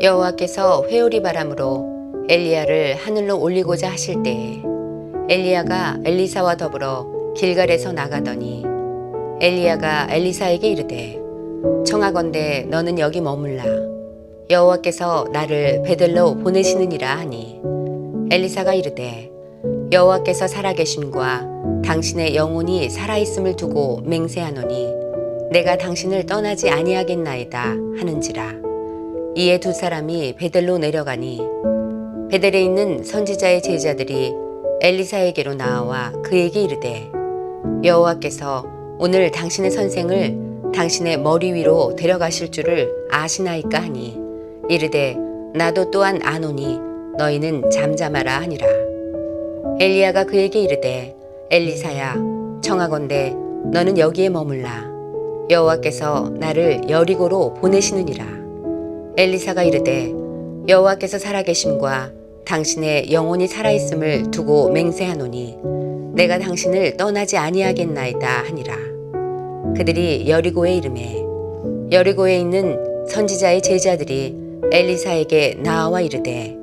여호와께서 회오리 바람으로 엘리야를 하늘로 올리고자 하실 때에 엘리야가 엘리사와 더불어 길갈에서 나가더니 엘리야가 엘리사에게 이르되 청하건대 너는 여기 머물라 여호와께서 나를 베델로 보내시느니라 하니 엘리사가 이르되 여호와께서 살아계심과 당신의 영혼이 살아있음을 두고 맹세하노니 내가 당신을 떠나지 아니하겠나이다 하는지라. 이에 두 사람이 베델로 내려가니 베델에 있는 선지자의 제자들이 엘리사에게로 나와 그에게 이르되 여호와께서 오늘 당신의 선생을 당신의 머리 위로 데려가실 줄을 아시나이까 하니 이르되 나도 또한 아노니 너희는 잠잠하라 하니라. 엘리야가 그에게 이르되 엘리사야 청하건대 너는 여기에 머물라 여호와께서 나를 여리고로 보내시느니라. 엘리사가 이르되 여호와께서 살아계심과 당신의 영혼이 살아있음을 두고 맹세하노니 내가 당신을 떠나지 아니하겠나이다 하니라. 그들이 여리고에 이르매 여리고에 있는 선지자의 제자들이 엘리사에게 나와 이르되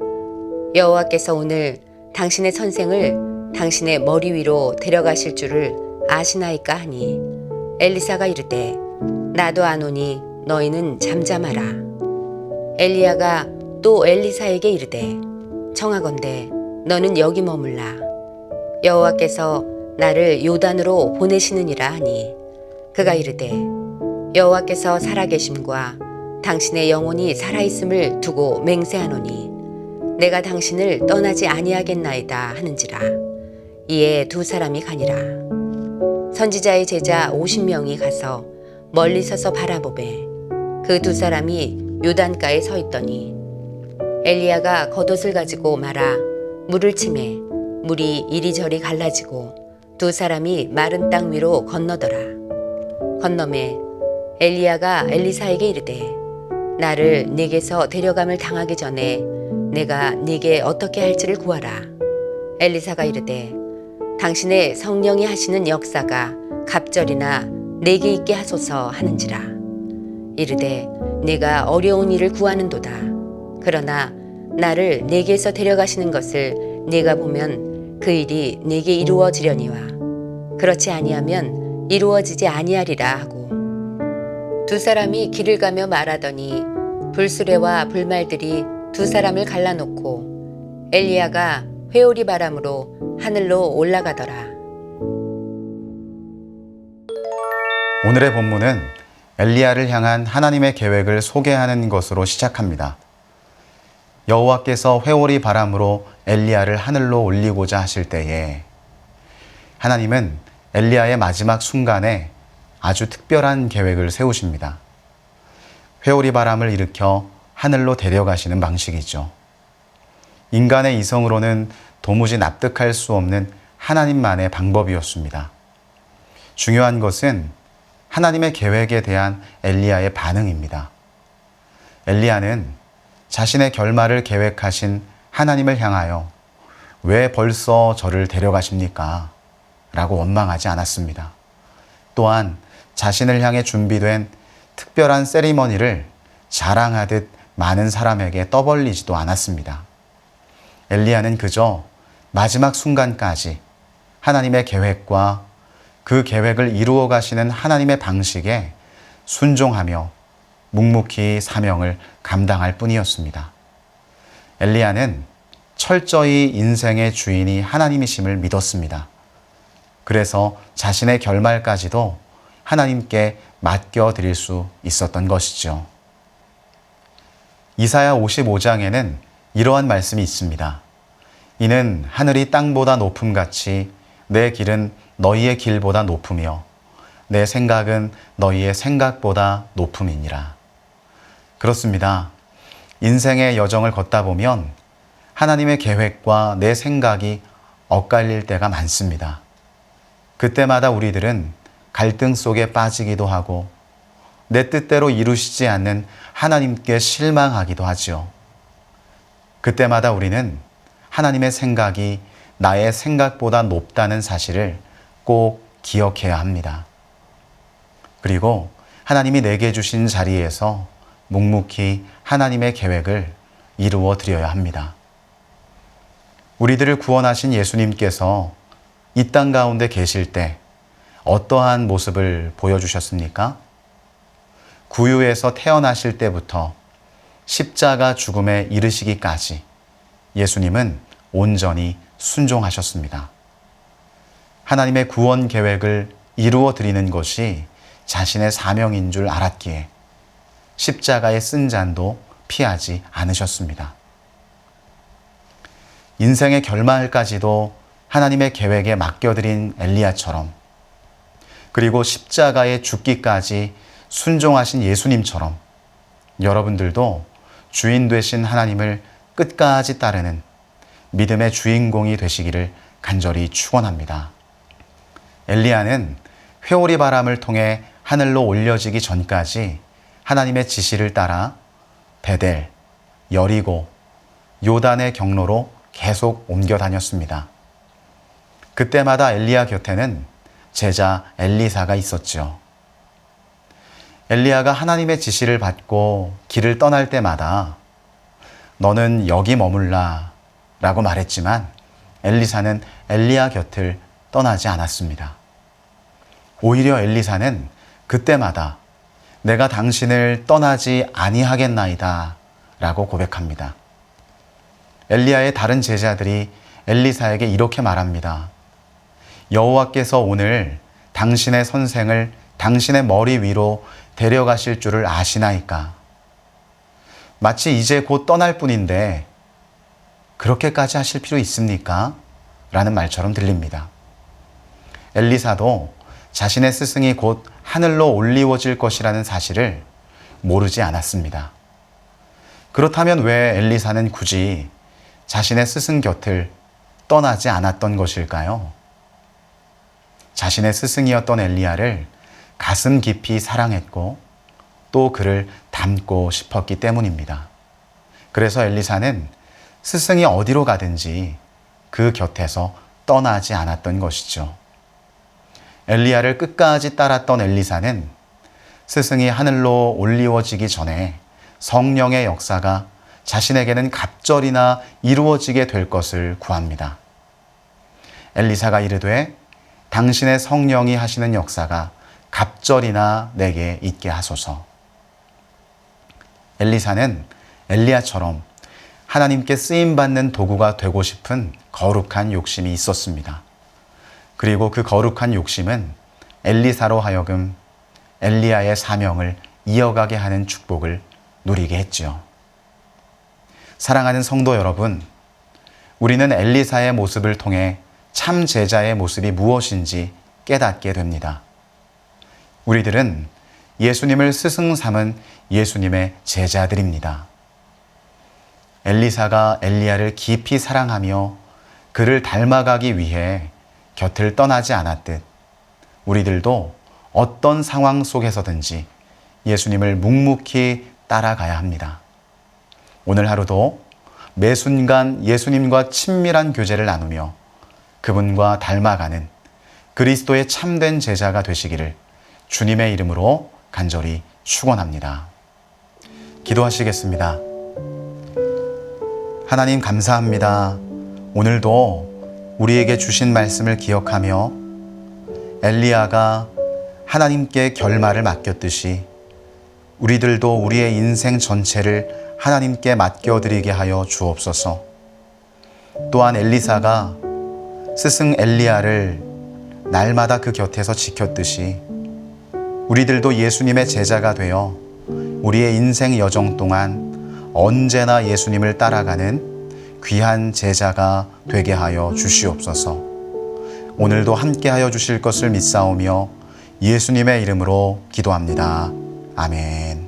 여호와께서 오늘 당신의 선생을 당신의 머리 위로 데려가실 줄을 아시나이까 하니 엘리사가 이르되 나도 아노니 너희는 잠잠하라. 엘리야가 또 엘리사에게 이르되 청하건대 너는 여기 머물라 여호와께서 나를 요단으로 보내시느니라 하니 그가 이르되 여호와께서 살아계심과 당신의 영혼이 살아있음을 두고 맹세하노니 내가 당신을 떠나지 아니하겠나이다 하는지라. 이에 두 사람이 가니라. 선지자의 제자 50명이 가서 멀리 서서 바라보매 그 두 사람이 요단가에 서 있더니 엘리야가 겉옷을 가지고 말아 물을 치매 물이 이리저리 갈라지고 두 사람이 마른 땅 위로 건너더라. 건너매 엘리야가 엘리사에게 이르되 나를 네게서 데려감을 당하기 전에 내가 네게 어떻게 할지를 구하라. 엘리사가 이르되 당신의 성령이 하시는 역사가 갑절이나 내게 있게 하소서 하는지라. 이르되 네가 어려운 일을 구하는도다. 그러나 나를 네게서 데려가시는 것을 네가 보면 그 일이 네게 이루어지려니와 그렇지 아니하면 이루어지지 아니하리라 하고 두 사람이 길을 가며 말하더니 불수레와 불말들이 두 사람을 갈라놓고 엘리야가 회오리 바람으로 하늘로 올라가더라. 오늘의 본문은 엘리야를 향한 하나님의 계획을 소개하는 것으로 시작합니다. 여호와께서 회오리 바람으로 엘리야를 하늘로 올리고자 하실 때에 하나님은 엘리야의 마지막 순간에 아주 특별한 계획을 세우십니다. 회오리 바람을 일으켜 하늘로 데려가시는 방식이죠. 인간의 이성으로는 도무지 납득할 수 없는 하나님만의 방법이었습니다. 중요한 것은 하나님의 계획에 대한 엘리야의 반응입니다. 엘리야는 자신의 결말을 계획하신 하나님을 향하여 왜 벌써 저를 데려가십니까? 라고 원망하지 않았습니다. 또한 자신을 향해 준비된 특별한 세리머니를 자랑하듯 많은 사람에게 떠벌리지도 않았습니다. 엘리야는 그저 마지막 순간까지 하나님의 계획과 그 계획을 이루어 가시는 하나님의 방식에 순종하며 묵묵히 사명을 감당할 뿐이었습니다. 엘리야는 철저히 인생의 주인이 하나님이심을 믿었습니다. 그래서 자신의 결말까지도 하나님께 맡겨드릴 수 있었던 것이죠. 이사야 55장에는 이러한 말씀이 있습니다. 이는 하늘이 땅보다 높음같이 내 길은 너희의 길보다 높으며 내 생각은 너희의 생각보다 높음이니라. 그렇습니다. 인생의 여정을 걷다 보면 하나님의 계획과 내 생각이 엇갈릴 때가 많습니다. 그때마다 우리들은 갈등 속에 빠지기도 하고 내 뜻대로 이루시지 않는 하나님께 실망하기도 하지요. 그때마다 우리는 하나님의 생각이 나의 생각보다 높다는 사실을 꼭 기억해야 합니다. 그리고 하나님이 내게 주신 자리에서 묵묵히 하나님의 계획을 이루어 드려야 합니다. 우리들을 구원하신 예수님께서 이 땅 가운데 계실 때 어떠한 모습을 보여주셨습니까? 구유에서 태어나실 때부터 십자가 죽음에 이르시기까지 예수님은 온전히 순종하셨습니다. 하나님의 구원 계획을 이루어 드리는 것이 자신의 사명인 줄 알았기에 십자가의 쓴잔도 피하지 않으셨습니다. 인생의 결말까지도 하나님의 계획에 맡겨드린 엘리야처럼, 그리고 십자가에 죽기까지 순종하신 예수님처럼 여러분들도 주인 되신 하나님을 끝까지 따르는 믿음의 주인공이 되시기를 간절히 축원합니다. 엘리야는 회오리 바람을 통해 하늘로 올려지기 전까지 하나님의 지시를 따라 베델, 여리고, 요단의 경로로 계속 옮겨 다녔습니다. 그때마다 엘리야 곁에는 제자 엘리사가 있었죠. 엘리야가 하나님의 지시를 받고 길을 떠날 때마다 너는 여기 머물라 라고 말했지만 엘리사는 엘리야 곁을 떠나지 않았습니다. 오히려 엘리사는 그때마다 내가 당신을 떠나지 아니하겠나이다 라고 고백합니다. 엘리야의 다른 제자들이 엘리사에게 이렇게 말합니다. 여호와께서 오늘 당신의 선생을 당신의 머리 위로 데려가실 줄을 아시나이까? 마치 이제 곧 떠날 뿐인데 그렇게까지 하실 필요 있습니까? 라는 말처럼 들립니다. 엘리사도 자신의 스승이 곧 하늘로 올리워질 것이라는 사실을 모르지 않았습니다. 그렇다면 왜 엘리사는 굳이 자신의 스승 곁을 떠나지 않았던 것일까요? 자신의 스승이었던 엘리야를 가슴 깊이 사랑했고 또 그를 닮고 싶었기 때문입니다. 그래서 엘리사는 스승이 어디로 가든지 그 곁에서 떠나지 않았던 것이죠. 엘리야를 끝까지 따랐던 엘리사는 스승이 하늘로 올리워지기 전에 성령의 역사가 자신에게는 갑절이나 이루어지게 될 것을 구합니다. 엘리사가 이르되 당신의 성령이 하시는 역사가 갑절이나 내게 있게 하소서. 엘리사는 엘리야처럼 하나님께 쓰임받는 도구가 되고 싶은 거룩한 욕심이 있었습니다. 그리고 그 거룩한 욕심은 엘리사로 하여금 엘리야의 사명을 이어가게 하는 축복을 누리게 했지요. 사랑하는 성도 여러분, 우리는 엘리사의 모습을 통해 참 제자의 모습이 무엇인지 깨닫게 됩니다. 우리들은 예수님을 스승 삼은 예수님의 제자들입니다. 엘리사가 엘리야를 깊이 사랑하며 그를 닮아가기 위해 곁을 떠나지 않았듯 우리들도 어떤 상황 속에서든지 예수님을 묵묵히 따라가야 합니다. 오늘 하루도 매 순간 예수님과 친밀한 교제를 나누며 그분과 닮아가는 그리스도의 참된 제자가 되시기를 주님의 이름으로 간절히 축원합니다. 기도하시겠습니다. 하나님 감사합니다. 오늘도 우리에게 주신 말씀을 기억하며 엘리야가 하나님께 결말을 맡겼듯이 우리들도 우리의 인생 전체를 하나님께 맡겨드리게 하여 주옵소서. 또한 엘리사가 스승 엘리야를 날마다 그 곁에서 지켰듯이 우리들도 예수님의 제자가 되어 우리의 인생 여정 동안 언제나 예수님을 따라가는 귀한 제자가 되게 하여 주시옵소서. 오늘도 함께하여 주실 것을 믿사오며 예수님의 이름으로 기도합니다. 아멘.